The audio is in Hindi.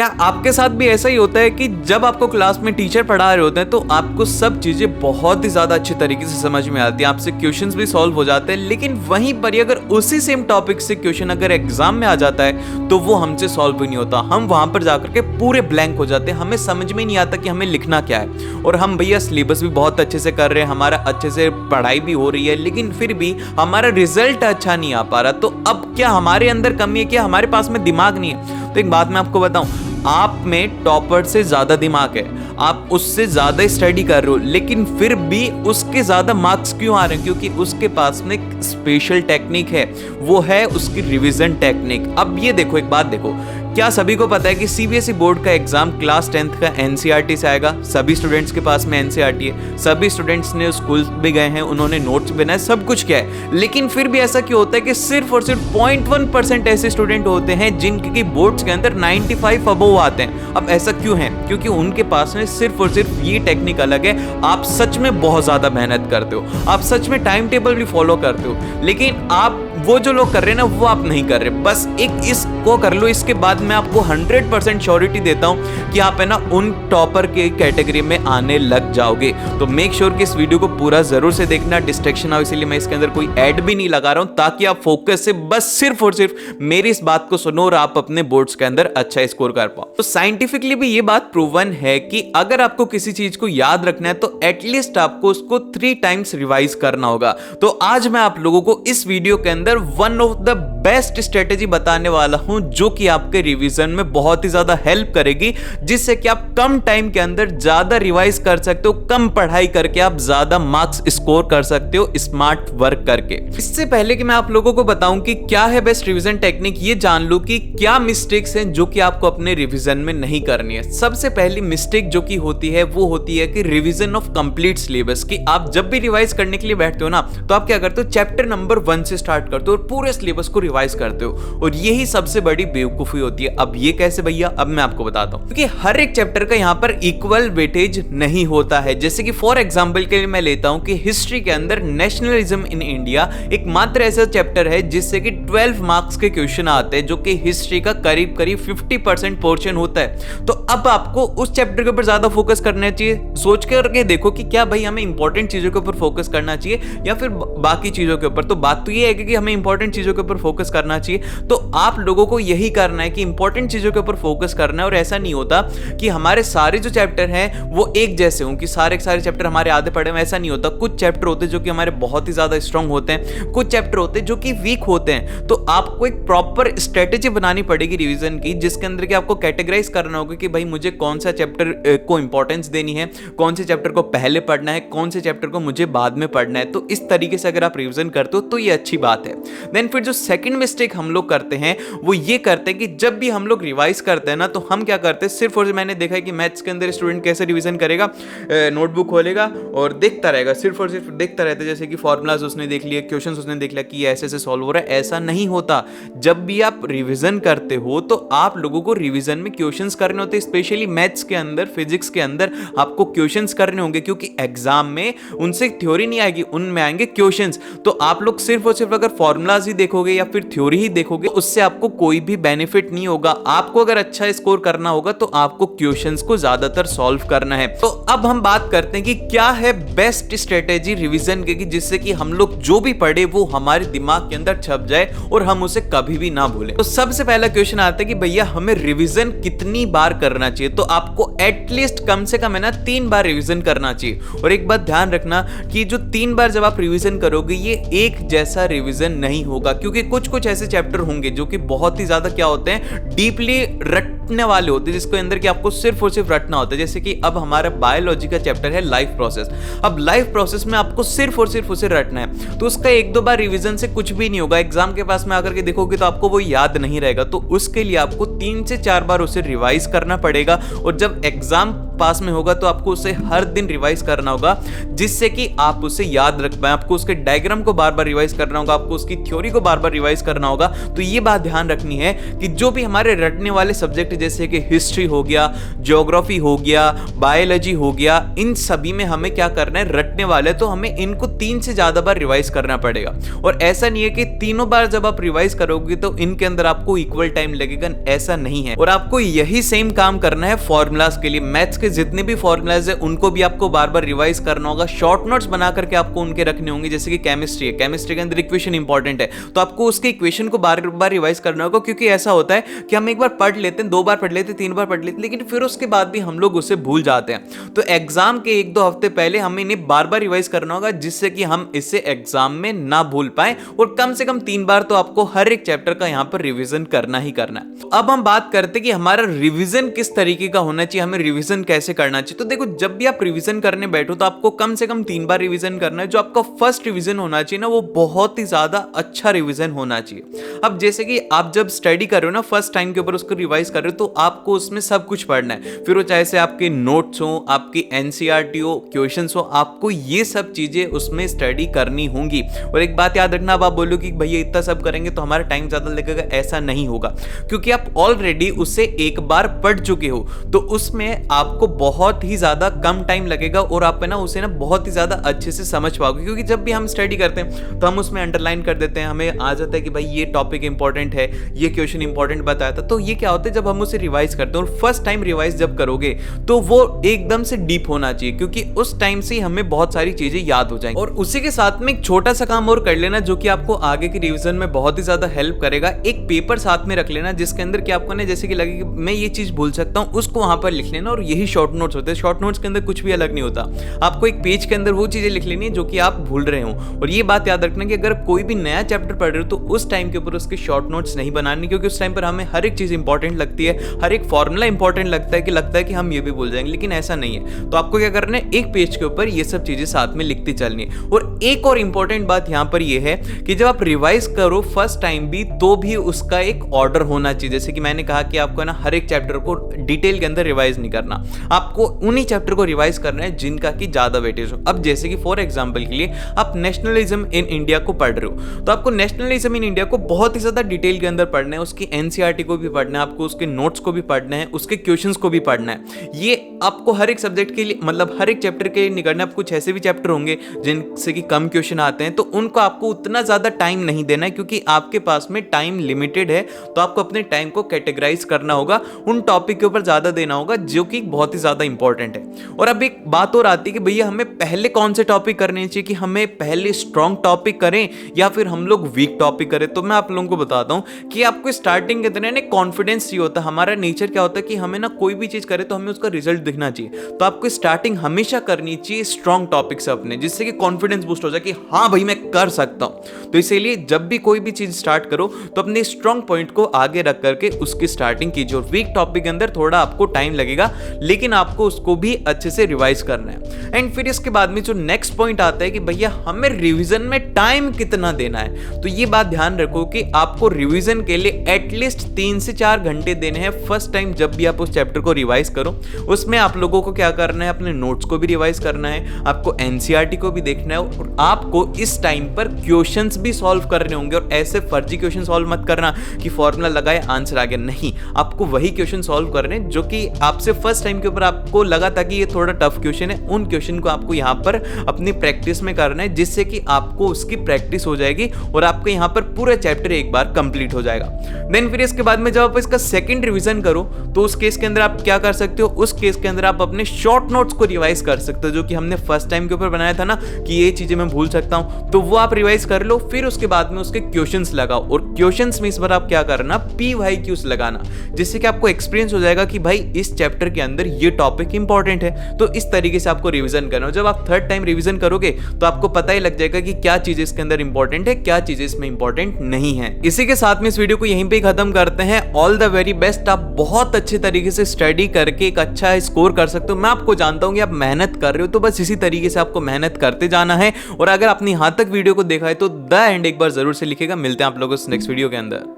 क्या आपके साथ भी ऐसा ही होता है कि जब आपको क्लास में टीचर पढ़ा रहे होते हैं तो आपको सब चीजें बहुत ही ज्यादा अच्छी तरीके से समझ में आती हैं, आपसे क्वेश्चंस भी सॉल्व हो जाते हैं, लेकिन वहीं पर ही अगर उसी सेम टॉपिक से क्वेश्चन अगर एग्जाम में आ जाता है तो वो हमसे सॉल्व भी नहीं होता। हम वहां पर जाकर के पूरे ब्लैंक हो जाते हैं, हमें समझ में नहीं आता कि हमें लिखना क्या है। और हम भैया सिलेबस भी बहुत अच्छे से कर रहे हैं, हमारा अच्छे से पढ़ाई भी हो रही है, लेकिन फिर भी हमारा रिजल्ट अच्छा नहीं आ पा रहा। तो अब क्या हमारे अंदर कमी है, क्या हमारे पास में दिमाग नहीं है? तो एक बात मैं आपको बताऊं, आप में टॉपर से ज्यादा दिमाग है, आप उससे ज्यादा स्टडी कर रहे हो, लेकिन फिर भी उसके ज्यादा मार्क्स क्यों आ रहे हैं? क्योंकि उसके पास में एक स्पेशल टेक्निक है, वो है उसकी रिवीजन टेक्निक। अब ये देखो, एक बात देखो, क्या सभी को पता है कि सीबीएसई बोर्ड का एग्जाम क्लास 10th का एनसीईआरटी से आएगा? सभी स्टूडेंट्स के पास में एनसीईआरटी है, सभी स्टूडेंट्स ने स्कूल भी गए हैं, उन्होंने नोट्स बनाए, सब कुछ किया है, लेकिन फिर भी ऐसा क्यों होता है कि सिर्फ और सिर्फ 0.1% ऐसे स्टूडेंट होते हैं जिनके बोर्ड्स के अंदर 95 अबव आते हैं? अब ऐसा क्यों है? क्योंकि उनके पास में सिर्फ और सिर्फ ये टेक्निक अलग है। आप सच में बहुत ज्यादा मेहनत करते हो, आप सच में टाइम टेबल भी फॉलो करते हो, लेकिन आप वो जो लोग कर रहे हैं ना, वो आप नहीं कर रहे। बस एक इसको कर लो, इसके बाद मैं आपको 100% श्योरिटी देता हूं कि आप है ना उन टॉपर के कैटेगरी में आने लग जाओगे। तो मेक श्योर कि इस वीडियो को पूरा जरूर से देखना, डिस्ट्रैक्शन हो इसीलिए मैं इसके अंदर कोई ऐड भी नहीं लगा रहा हूं, ताकि आप फोकस से बस सिर्फ और सिर्फ मेरी इस बात को सुनो और आप अपने बोर्ड्स के अंदर अच्छा स्कोर कर पाओ। तो साइंटिफिकली भी ये बात प्रूवन है कि अगर आपको किसी चीज को याद रखना है तो एटलीस्ट आपको उसको 3 टाइम्स रिवाइज करना होगा। तो आज मैं आप लोगों को इस वीडियो के अंदर one of the best strategy बताने वाला हूं, जो कि आपके रिवीजन में बहुत ही ज्यादा हेल्प करेगी, जिससे कि आप कम टाइम के अंदर ज्यादा रिवाइज कर सकते हो, कम पढ़ाई करके आप ज्यादा मार्क्स स्कोर कर सकते हो स्मार्ट वर्क करके। इससे पहले कि मैं आप लोगों को बताऊं कि क्या है बेस्ट रिवीजन टेक्निक, ये जान लो कि क्या मिस्टेक्स हैं जो कि आपको अपने रिवीजन में नहीं करनी है। सबसे पहली मिस्टेक जो कि होती है वो होती है कि रिवीजन ऑफ कंप्लीट सिलेबस। कि आप जब भी रिवाइज करने के लिए बैठते हो ना, तो आप क्या करते हो, चैप्टर नंबर 1 से स्टार्ट करते हो और पूरे सिलेबस को रिवाइज करते हो, और यही सबसे बड़ी बेवकूफी होती है। अब ये कैसे भैया? अब मैं आपको बताता हूं। क्योंकि हर एक चैप्टर का यहां पर इक्वल वेटेज नहीं होता है। जैसे कि फॉर एग्जांपल के लिए मैं लेता हूं कि हिस्ट्री के अंदर नेशनलिज्म इन इंडिया एक मात्र ऐसा चैप्टर है जिससे कि 12 मार्क्स के क्वेश्चन आते हैं, जो कि हिस्ट्री का करीब करीब 50% पोर्शन होता है। तो अब आपको उस चैप्टर के ऊपर ज्यादा फोकस करना चाहिए। सोच करके देखो कि क्या भाई हमें इंपॉर्टेंट चीजों के ऊपर फोकस करना चाहिए या फिर बाकी चीजों के ऊपर। तो बात तो ये है कि हमें इंपॉर्टेंट चीजों के ऊपर फोकस करना चाहिए। तो आप लोगों को यही करना है कि इंपॉर्टेंट चीजों के ऊपर फोकस करना है। और ऐसा नहीं होता कि हमारे सारे जो चैप्टर हैं वो एक जैसे हों, कि सारे चैप्टर हमारे आधे पड़े हुए, ऐसा नहीं होता। कुछ चैप्टर होते हैं जो कि हमारे बहुत ही ज्यादा स्ट्रांग होते हैं, कुछ चैप्टर होते हैं जो कि वीक होते हैं। तो आपको एक प्रॉपर स्ट्रेटेजी बनानी पड़ेगी रिवीजन की, जिसके अंदर कि आपको कैटेगराइज करना होगा कि भाई मुझे कौन सा चैप्टर को इंपॉर्टेंस देनी है, कौन से चैप्टर को पहले पढ़ना है, कौन से चैप्टर को मुझे बाद में पढ़ना है। तो इस तरीके से अगर आप रिवीजन करते हो तो ये अच्छी बात है। देन फिर जो सेकंड मिस्टेक हम लोग करते हैं वो ये करते हैं कि जब भी हम लोग रिवाइज करते हैं ना, तो हम क्या करते हैं, सिर्फ और मैंने देखा है कि मैथ्स के अंदर स्टूडेंट कैसे रिवीजन करेगा, नोटबुक खोलेगा और देखता रहेगा, सिर्फ और सिर्फ देखता रहता है, जैसे कि फॉर्मूलाज उसने देख लिए, क्वेश्चंस उसने देख लिया कि ऐसे ऐसे सॉल्व हो रहा है। ऐसा नहीं होता। जब भी आप रिवीजन करते हो तो आप लोगों को रिवीजन में क्वेश्चंस करने होते हैं, स्पेशली मैथ्स के अंदर, फिजिक्स के अंदर आपको क्वेश्चंस करने होंगे, क्योंकि एग्जाम में उनसे थ्योरी नहीं आएगी, उनमें आएंगे क्वेश्चंस। तो आप लोग सिर्फ और सिर्फ अगर फॉर्मूलाज ही देखोगे या फिर थ्योरी ही देखोगे, उससे आपको कोई भी बेनिफिट नहीं होगा। आपको अगर अच्छा स्कोर करना होगा तो आपको क्वेश्चंस को ज्यादातर सॉल्व करना है। तो अब हम बात करते हैं कि क्या है बेस्ट स्ट्रेटेजी रिवीजन की, जिससे कि हम लोग जो भी पढ़े वो हमारे दिमाग के अंदर छप जाए और हम उसे कभी भी ना भूलें। तो सबसे पहला क्वेश्चन आता है कि भैया हमें रिवीजन कितनी बार करना चाहिए? तो आपको एटलीस्ट कम से कम है ना 3 बार रिवीजन करना चाहिए। और एक बात ध्यान रखना कि जो 3 बार जब आप रिवीजन करोगे, ये एक जैसा रिवीजन नहीं होगा, क्योंकि कुछ ऐसे चैप्टर होंगे जो कि बहुत ही ज्यादा क्या होते हैं, डीपली रटने वाले होते हैं, जिसके अंदर कि आपको सिर्फ और सिर्फ रटना होता है। जैसे कि अब हमारा बायोलॉजी का चैप्टर है लाइफ प्रोसेस। अब लाइफ प्रोसेस में आपको सिर्फ और सिर्फ उसे रटना है, तो उसका 1-2 बार रिवीजन से कुछ भी नहीं होगा। एग्जाम के पास में आकर के देखोगे तो आपको वो याद नहीं रहेगा। तो उसके लिए आपको 3 से 4 बार उसे रिवाइज करना पड़ेगा। और जब एग्जाम पास में होगा तो आपको उसे हर दिन रिवाइज करना होगा, जिससे कि आप उसे याद रख पाए। आपको उसके डायग्राम को बार बार रिवाइज करना होगा, आपको उसकी थ्योरी को बार बार रिवाइज करना होगा। तो ये बात ध्यान रखनी है कि जो भी हमारे रटने वाले सब्जेक्ट जैसे कि हिस्ट्री हो गया, ज्योग्राफी हो गया, बायोलॉजी हो गया, इन सभी में हमें क्या करना है, रटने वाले, तो हमें इनको 3 से ज्यादा बार रिवाइज करना पड़ेगा। और ऐसा नहीं है कि तीनों बार जब आप रिवाइज करोगे तो इनके अंदर आपको इक्वल टाइम लगेगा, ऐसा नहीं है। और आपको यही सेम काम करना है फॉर्मूलाज के लिए। मैथ्स के जितने भी फॉर्मूलाज है उनको भी आपको बार बार रिवाइज करना होगा, शॉर्ट नोट्स बना करके आपको उनके रखने होंगे। जैसे कि केमिस्ट्री है, केमिस्ट्री के अंदर इक्वेशन इंपॉर्टेंट है, तो आपको उसके इक्वेशन को बार बार रिवाइज करना होगा। क्योंकि ऐसा होता है कि हम एक बार पढ़ लेते हैं, 2 बार पढ़ लेते हैं, 3 बार पढ़ लेते हैं, लेकिन फिर उसके बाद भी हम लोग उसे भूल जाते हैं। तो एग्जाम के 1-2 हफ्ते पहले हमें इन्हें बार बार रिवाइज करना होगा, जिससे कि हम इसे एग्जाम में ना भूल पाए। और कम से कम 3 बार तो आपको हर एक चैप्टर का यहां पर रिवीजन करना ही करना है। अब हम बात करते हैं कि हमारा रिवीजन किस तरीके का होना चाहिए, हमें रिवीजन कैसे करना चाहिए। तो देखो, जब भी आप रिवीजन करने बैठो तो आपको कम से कम 3 बार रिवीजन करना है। जो आपका फर्स्ट रिवीजन होना चाहिए ना, वो बहुत ही ज्यादा अच्छा रिवीजन होना चाहिए। अब जैसे कि आप जब स्टडी कर रहे हो ना, फर्स्ट टाइम के ऊपर उसको रिवाइज कर रहे हो, तो आपको उसमें सब कुछ पढ़ना है। फिर वो चाहे से आपके नोट्स हो, आपकी एनसीईआरटी हो, क्वेश्चंस हो, आपको ये सब चीजें उसमें स्टडी करनी होंगी। और एक बात याद रखना, अब आप बोलो कि भैया इतना सब करेंगे तो हमारा टाइम ज्यादा लगेगा, ऐसा नहीं होगा। क्योंकि आप ऑलरेडी उसे एक बार पढ़ चुके हो, तो उसमें आपको बहुत ही ज्यादा कम टाइम लगेगा और आप ना उसे ना बहुत ही ज्यादा अच्छे से समझ पाओगे। क्योंकि जब भी हम स्टडी करते हैं तो हम उसमें अंडरलाइन कर देते हैं, हमें आ जाता है कि भाई ये टॉपिक इंपॉर्टेंट है, ये क्वेश्चन इंपॉर्टेंट बताया था। तो ये क्या होता है, जब हम उसे रिवाइज करते हैं और फर्स्ट टाइम रिवाइज जब करोगे तो वो एकदम से डीप होना चाहिए, क्योंकि उस टाइम से हमें बहुत सारी चीजें याद हो जाएंगी। और उसी के साथ में एक छोटा सा काम और कर लेना, जो कि आपको आगे की रिवीजन में बहुत ही ज्यादा हेल्प करेगा। एक पेपर साथ में रख लेना, जिसके अंदर कि आपको ना जैसे कि लगे कि मैं ये चीज भूल सकता हूँ, उसको वहां पर लिख लेना। और यही शॉर्ट नोट्स होते हैं, शॉर्ट नोट्स के अंदर कुछ भी अलग नहीं होता। आपको एक पेज के अंदर वो चीजें लिख लेनी है जो कि आप भूल रहे हो। और ये बात याद रखना कि अगर कोई भी नया चैप्टर पढ़ रहे हो तो उस टाइम के ऊपर उसके शॉर्ट नोट्स नहीं बनाने, क्योंकि उस टाइम पर हमें हर एक चीज इंपॉर्टेंट लगती है, हर एक फॉर्मूला इंपॉर्टेंट लगता है कि हम ये भी भूल जाएंगे, लेकिन ऐसा नहीं है। तो आपको क्या करना है, एक पेज के ऊपर ये सब चीजें साथ में लिखती चलनी है। और एक और इंपॉर्टेंट बात यहां पर ये है कि जब आप रिवाइज करो फर्स्ट टाइम भी, तो भी उसका एक ऑर्डर होना चाहिए। जैसे कि मैंने कहा कि आपको ना हर एक चैप्टर को डिटेल के अंदर रिवाइज नहीं करना, आपको उन्हीं चैप्टर को रिवाइज करना है जिनका की ज्यादा वेटेज हो। अब जैसे कि फॉर एग्जांपल के लिए आप नेशनलिज्म इन इंडिया को पढ़ रहे हो, तो आपको नेशनलिज्म इन इंडिया को बहुत ही ज्यादा डिटेल के अंदर पढ़ना है, उसकी एनसीईआरटी को भी पढ़ना है, आपको उसके नोट्स को भी पढ़ना है, उसके क्वेश्चंस को भी पढ़ना है। ये आपको हर एक सब्जेक्ट के लिए, मतलब हर एक चैप्टर के लिए निकलना है। कुछ ऐसे भी चैप्टर होंगे जिनसे कि कम क्वेश्चन आते हैं, तो उनको आपको उतना ज्यादा टाइम नहीं देना है, क्योंकि आपके पास में टाइम लिमिटेड है। तो आपको अपने टाइम को कैटेगराइज करना होगा, उन टॉपिक के ऊपर ज्यादा देना होगा जो कि बहुत ही ज्यादा इंपॉर्टेंट है। और अब एक बात और आती है कि भैया हमें पहले कौन से टॉपिक करने चाहिए, कि हमें पहले स्ट्रॉन्ग टॉपिक करें या फिर हम लोग वीक टॉपिक करें। तो मैं आप लोगों को बताता हूं कि आपको स्टार्टिंग के अंदर ना कॉन्फिडेंस चाहिए होता है। हमारा नेचर क्या होता है कि हमें ना कोई भी चीज करे तो हमें उसका रिजल्ट दिखना चाहिए। तो आपको स्टार्टिंग हमेशा करनी चाहिए स्ट्रॉन्ग टॉपिक से अपने, जिससे कि कॉन्फिडेंस बूस्ट हो जाए कि हाँ भाई मैं कर सकता हूं। तो इसीलिए जब भी कोई भी चीज स्टार्ट करो तो अपने स्ट्रॉन्ग पॉइंट को आगे रख करके उसकी स्टार्टिंग कीजिए। और वीक टॉपिक के अंदर थोड़ा आपको टाइम लगेगा, लेकिन आपको उसको भी अच्छे से रिवाइज करना है। एंड फिर इसके बाद में जो नेक्स्ट पॉइंट आता है कि भैया हमें रिवीजन में टाइम कितना देना है। तो ये बात ध्यान रखो कि आपको रिवीजन के लिए एटलीस्ट 3 से 4 घंटे देने हैं फर्स्ट टाइम जब भी आप उस चैप्टर को रिवाइज करो। उसमें आप लोगों को क्या करना है, अपने नोट्स को भी रिवाइज करना है, आपको एनसीईआरटी को भी देखना है, और आपको इस टाइम पर क्वेश्चंस भी सॉल्व करने होंगे। और ऐसे फर्जी क्वेश्चन सॉल्व मत करना कि फॉर्मूला लगाए आंसर आ गया, नहीं, आपको वही क्वेश्चन सॉल्व करने जो कि आपसे फर्स्ट टाइम के ऊपर आपको लगा था कि ये थोड़ा टफ क्वेश्चन है। उन क्वेश्चन को आपको यहाँ पर अपनी प्रैक्टिस में करना है, जिससे कि आपको उसकी प्रैक्टिस हो जाएगी और आपको यहाँ पर पूरा चैप्टर एक बार कंप्लीट हो जाएगा। देन फिर इसके बाद में जब आप इसका सेकंड रिवीजन करो तो उस केस के अंदर आप क्या कर सकते हो, उस केस के अंदर आप अपने शॉर्ट नोट्स को रिवाइज कर सकते हो, जो कि हमने फर्स्ट टाइम के ऊपर बनाया था ना कि ये चीजें मैं भूल सकता हूं, तो वो आप रिवाइज कर लो। फिर उसके बाद में उसके क्वेश्चंस लगाओ, और क्वेश्चंस में इस बार आप क्या करना, PYQs लगाना, जिससे कि आपको एक्सपीरियंस हो जाएगा कि भाई इस चैप्टर के अंदर ये टॉपिक इंपॉर्टेंट है। तो इस तरीके से आपको रिवीजन करना हो। जब आप थर्ड टाइम रिवीजन करोगे तो आपको पता ही लग जाएगा कि क्या चीजें इसके अंदर इंपॉर्टेंट है, क्या चीजें इसमें इंपॉर्टेंट नहीं है। इसी के साथ में इस वीडियो को यहीं पे खत्म करते हैं। All the very best. आप बहुत अच्छे तरीके से स्टडी करके एक अच्छा स्कोर कर सकते हो। मैं आपको जानता हूं कि आप मेहनत कर रहे हो, तो बस इसी तरीके से आपको मेहनत करते जाना है। और अगर आपने यहां तक वीडियो को देखा है तो द एंड एक बार जरूर से लिखेगा। मिलते हैं आप लोगों से नेक्स्ट वीडियो के अंदर।